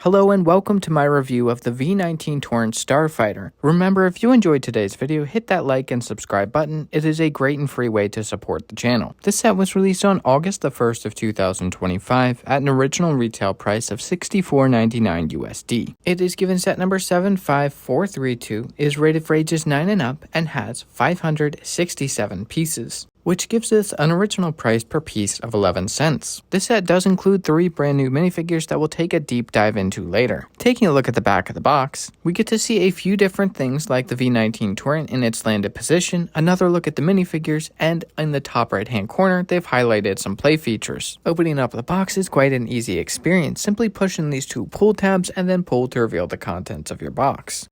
Hello and welcome to my review of the V-19 Torrent Starfighter. Remember, if you enjoyed today's video, hit that like and subscribe button. It is a great and free way to support the channel. This set was released on August the 1st of 2025 at an original retail price of $64.99 USD. It is given set number 75432, is rated for ages 9 and up, and has 567 pieces, which gives us an original price per piece of 11 cents. This set does include 3 brand new minifigures that we'll take a deep dive into later. Taking a look at the back of the box, we get to see a few different things like the V-19 Torrent in its landed position, another look at the minifigures, and in the top right hand corner, they've highlighted some play features. Opening up the box is quite an easy experience, simply pushing these 2 pull tabs and then pull to reveal the contents of your box.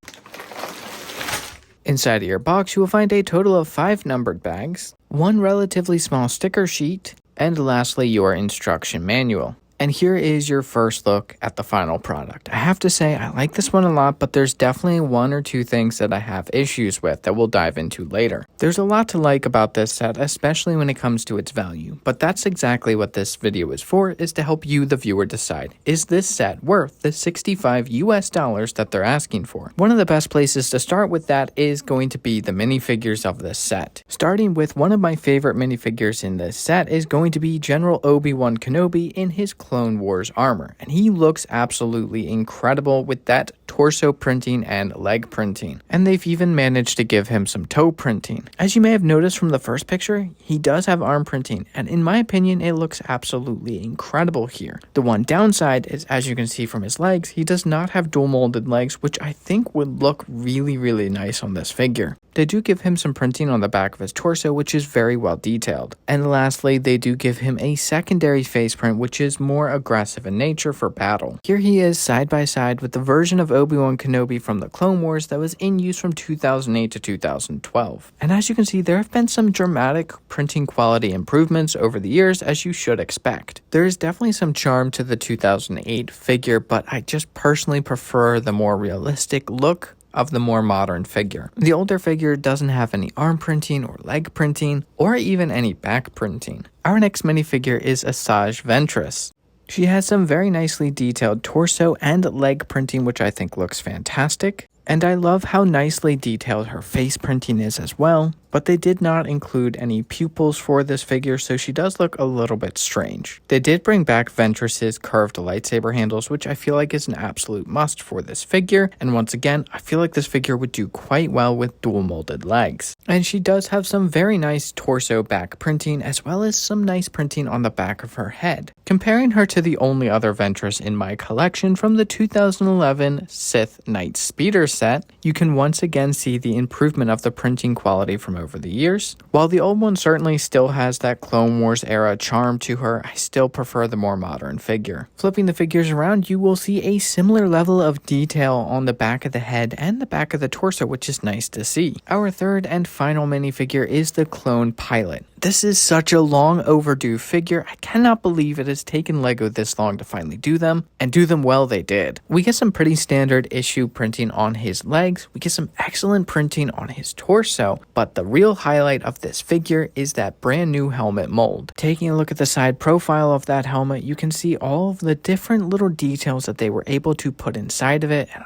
Inside of your box, you will find a total of 5 numbered bags, 1 relatively small sticker sheet, and lastly your instruction manual. And here is your first look at the final product. I have to say I like this one a lot, but there's definitely 1 or 2 things that I have issues with that we'll dive into later. There's a lot to like about this set, especially when it comes to its value, but that's exactly what this video is for, is to help you, the viewer, decide, is this set worth the $65 US that they're asking for? One of the best places to start with that is going to be the minifigures of this set. Starting with one of my favorite minifigures in this set is going to be General Obi-Wan Kenobi in his Clone Wars armor, and he looks absolutely incredible with that torso printing and leg printing, and they've even managed to give him some toe printing. As you may have noticed from the first picture, he does have arm printing, and in my opinion it looks absolutely incredible here. The one downside is, as you can see from his legs, he does not have dual molded legs, which I think would look really nice on this figure. They do give him some printing on the back of his torso, which is very well detailed. And lastly, they do give him a secondary face print, which is more aggressive in nature for battle. Here he is side by side with the version of Obi-Wan Kenobi from the Clone Wars that was in use from 2008 to 2012. And as you can see, there have been some dramatic printing quality improvements over the years, as you should expect. There is definitely some charm to the 2008 figure, but I just personally prefer the more realistic look of the more modern figure. The older figure doesn't have any arm printing or leg printing or even any back printing. Our next minifigure is Asajj Ventress. She has some very nicely detailed torso and leg printing, which I think looks fantastic. And I love how nicely detailed her face printing is as well, but they did not include any pupils for this figure, so she does look a little bit strange. They did bring back Ventress's curved lightsaber handles, which I feel like is an absolute must for this figure, and once again, I feel like this figure would do quite well with dual molded legs. And she does have some very nice torso back printing, as well as some nice printing on the back of her head. Comparing her to the only other Ventress in my collection from the 2011 Sith Knight Speeder set, you can once again see the improvement of the printing quality from over the years. While the old one certainly still has that Clone Wars era charm to her, I still prefer the more modern figure. Flipping the figures around, you will see a similar level of detail on the back of the head and the back of the torso, which is nice to see. Our third and final minifigure is the Clone Pilot. This is such a long overdue figure. I cannot believe it has taken LEGO this long to finally do them, and do them well they did. We get some pretty standard issue printing on his legs, we get some excellent printing on his torso, but the real highlight of this figure is that brand new helmet mold. Taking a look at the side profile of that helmet, you can see all of the different little details that they were able to put inside of it, and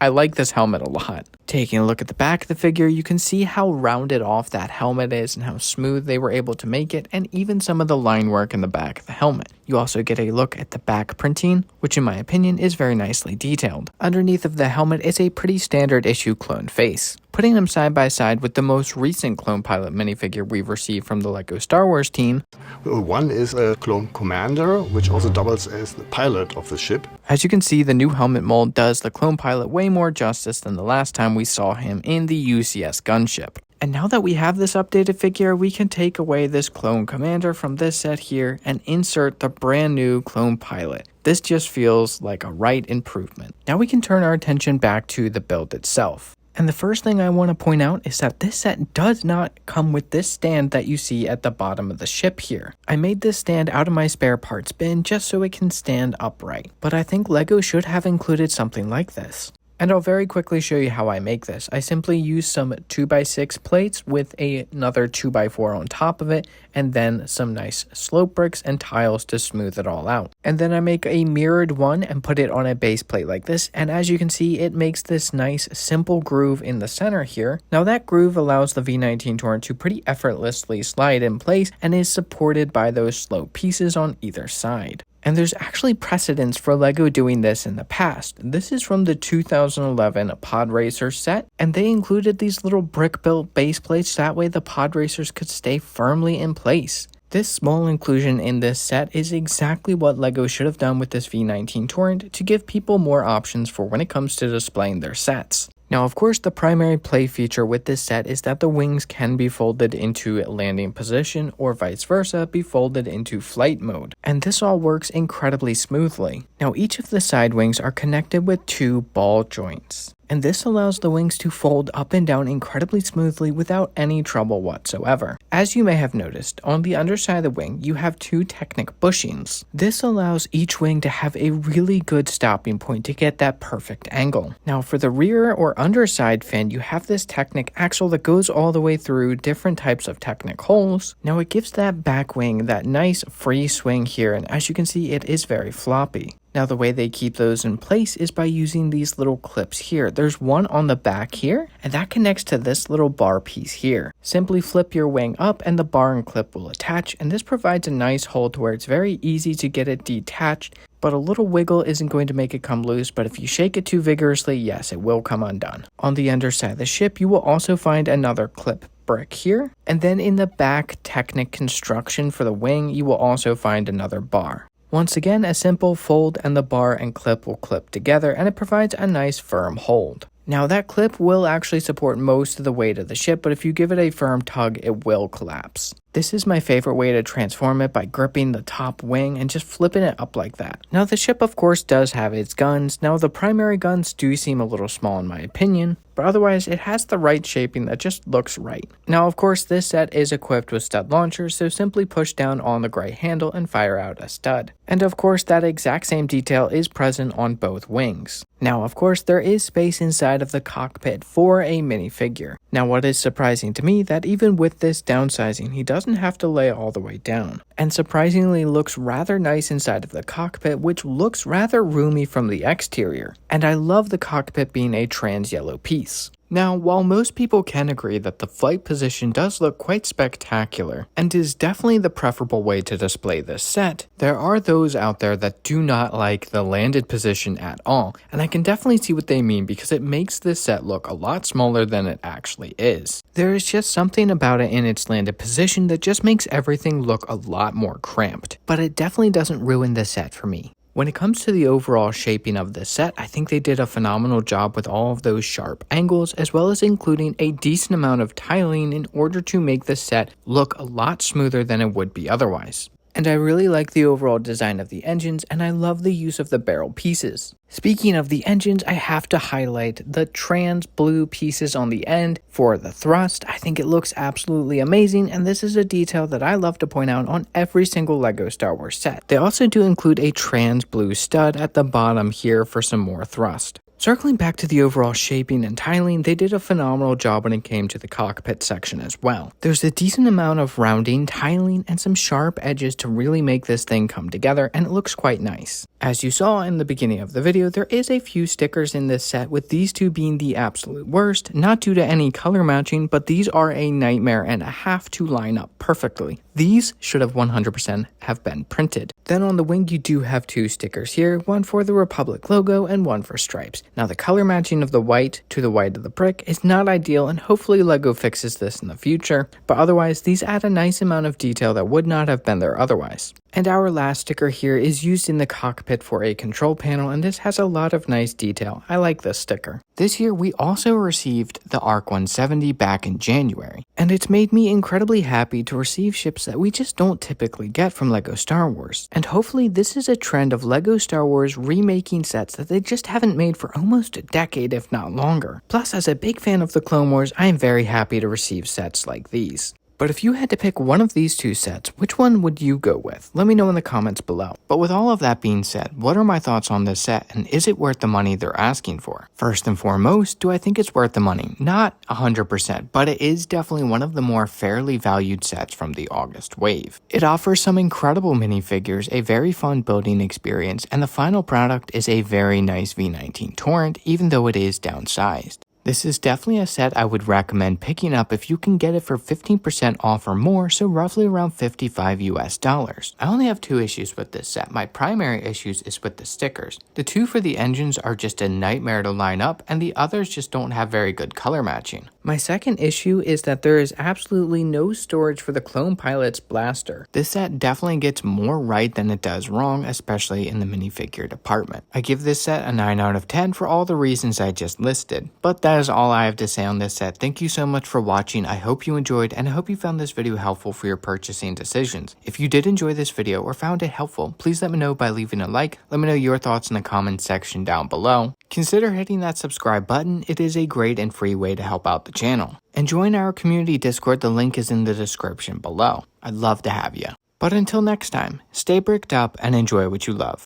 I like this helmet a lot. Taking a look at the back of the figure, you can see how rounded off that helmet is and how smooth they were able to make it, and even some of the line work in the back of the helmet. You also get a look at the back printing, which in my opinion is very nicely detailed. Underneath of the helmet is a pretty standard issue clone face. Putting them side by side with the most recent Clone Pilot minifigure we've received from the LEGO Star Wars team. One is a Clone Commander, which also doubles as the pilot of the ship. As you can see, the new helmet mold does the Clone Pilot way more justice than the last time we saw him in the UCS gunship. And now that we have this updated figure, we can take away this Clone Commander from this set here and insert the brand new Clone Pilot. This just feels like a right improvement. Now we can turn our attention back to the build itself. And the first thing I want to point out is that this set does not come with this stand that you see at the bottom of the ship here. I made this stand out of my spare parts bin just so it can stand upright, but I think LEGO should have included something like this. And I'll very quickly show you how I make this. I simply use some 2x6 plates with another 2x4 on top of it, and then some nice slope bricks and tiles to smooth it all out. And then I make a mirrored one and put it on a base plate like this, and as you can see, it makes this nice simple groove in the center here. Now that groove allows the V-19 Torrent to pretty effortlessly slide in place and is supported by those slope pieces on either side. And there's actually precedence for LEGO doing this in the past. This is from the 2011 Pod Racer set, and they included these little brick-built base plates, that way the pod racers could stay firmly in place. This small inclusion in this set is exactly what LEGO should have done with this V-19 Torrent to give people more options for when it comes to displaying their sets. Now, of course, the primary play feature with this set is that the wings can be folded into landing position or vice versa, be folded into flight mode. And this all works incredibly smoothly. Now, each of the side wings are connected with 2 ball joints. And this allows the wings to fold up and down incredibly smoothly without any trouble whatsoever. As you may have noticed, on the underside of the wing, you have 2 Technic bushings. This allows each wing to have a really good stopping point to get that perfect angle. Now for the rear or underside fin, you have this Technic axle that goes all the way through different types of Technic holes. Now it gives that back wing that nice free swing here, and as you can see, it is very floppy. Now the way they keep those in place is by using these little clips here. There's one on the back here, and that connects to this little bar piece here. Simply flip your wing up and the bar and clip will attach, and this provides a nice hold to where it's very easy to get it detached, but a little wiggle isn't going to make it come loose, but if you shake it too vigorously, yes, it will come undone. On the underside of the ship, you will also find another clip brick here, and then in the back Technic construction for the wing, you will also find another bar. Once again, a simple fold and the bar and clip will clip together, and it provides a nice firm hold. Now that clip will actually support most of the weight of the ship, but if you give it a firm tug, it will collapse. This is my favorite way to transform it, by gripping the top wing and just flipping it up like that. Now the ship of course does have its guns. Now the primary guns do seem a little small in my opinion, but otherwise it has the right shaping that just looks right. Now of course this set is equipped with stud launchers, so simply push down on the gray handle and fire out a stud. And of course that exact same detail is present on both wings. Now of course there is space inside of the cockpit for a minifigure. Now what is surprising to me, that even with this downsizing, he doesn't have to lay all the way down, and surprisingly looks rather nice inside of the cockpit, which looks rather roomy from the exterior. And I love the cockpit being a trans yellow piece. Now, while most people can agree that the flight position does look quite spectacular and is definitely the preferable way to display this set, there are those out there that do not like the landed position at all, and I can definitely see what they mean because it makes this set look a lot smaller than it actually is. There is just something about it in its landed position that just makes everything look a lot more cramped, but it definitely doesn't ruin the set for me. When it comes to the overall shaping of this set, I think they did a phenomenal job with all of those sharp angles, as well as including a decent amount of tiling in order to make the set look a lot smoother than it would be otherwise. And I really like the overall design of the engines, and I love the use of the barrel pieces. Speaking of the engines, I have to highlight the trans blue pieces on the end for the thrust. I think it looks absolutely amazing, and this is a detail that I love to point out on every single LEGO Star Wars set. They also do include a trans blue stud at the bottom here for some more thrust. Circling back to the overall shaping and tiling, they did a phenomenal job when it came to the cockpit section as well. There's a decent amount of rounding, tiling, and some sharp edges to really make this thing come together, and it looks quite nice. As you saw in the beginning of the video, there is a few stickers in this set, with these two being the absolute worst, not due to any color matching, but these are a nightmare and a half to line up perfectly. These should have 100% have been printed. Then on the wing you do have two stickers here, one for the Republic logo and one for stripes. Now the color matching of the white to the white of the brick is not ideal, and hopefully LEGO fixes this in the future, but otherwise these add a nice amount of detail that would not have been there otherwise. And our last sticker here is used in the cockpit for a control panel, and this has a lot of nice detail. I like this sticker. This year we also received the ARC 170 back in January, and it's made me incredibly happy to receive ships that we just don't typically get from LEGO Star Wars. And hopefully this is a trend of LEGO Star Wars remaking sets that they just haven't made for almost a decade, if not longer. Plus, as a big fan of the Clone Wars, I am very happy to receive sets like these. But if you had to pick one of these two sets, which one would you go with? Let me know in the comments below. But with all of that being said, what are my thoughts on this set, and is it worth the money they're asking for? First and foremost, do I think it's worth the money? Not 100%, but it is definitely one of the more fairly valued sets from the August wave. It offers some incredible minifigures, a very fun building experience, and the final product is a very nice V-19 Torrent, even though it is downsized. This is definitely a set I would recommend picking up if you can get it for 15% off or more, so roughly around $55 US. I only have two issues with this set. My primary issues is with the stickers. The two for the engines are just a nightmare to line up, and the others just don't have very good color matching. My second issue is that there is absolutely no storage for the clone pilot's blaster. This set definitely gets more right than it does wrong, especially in the minifigure department. I give this set a 9 out of 10 for all the reasons I just listed. But that is all I have to say on this set. Thank you so much for watching. I hope you enjoyed, and I hope you found this video helpful for your purchasing decisions. If you did enjoy this video or found it helpful, please let me know by leaving a like. Let me know your thoughts in the comments section down below. Consider hitting that subscribe button. It is a great and free way to help out the channel. And join our community Discord. The link is in the description below. I'd love to have you. But until next time, stay bricked up and enjoy what you love.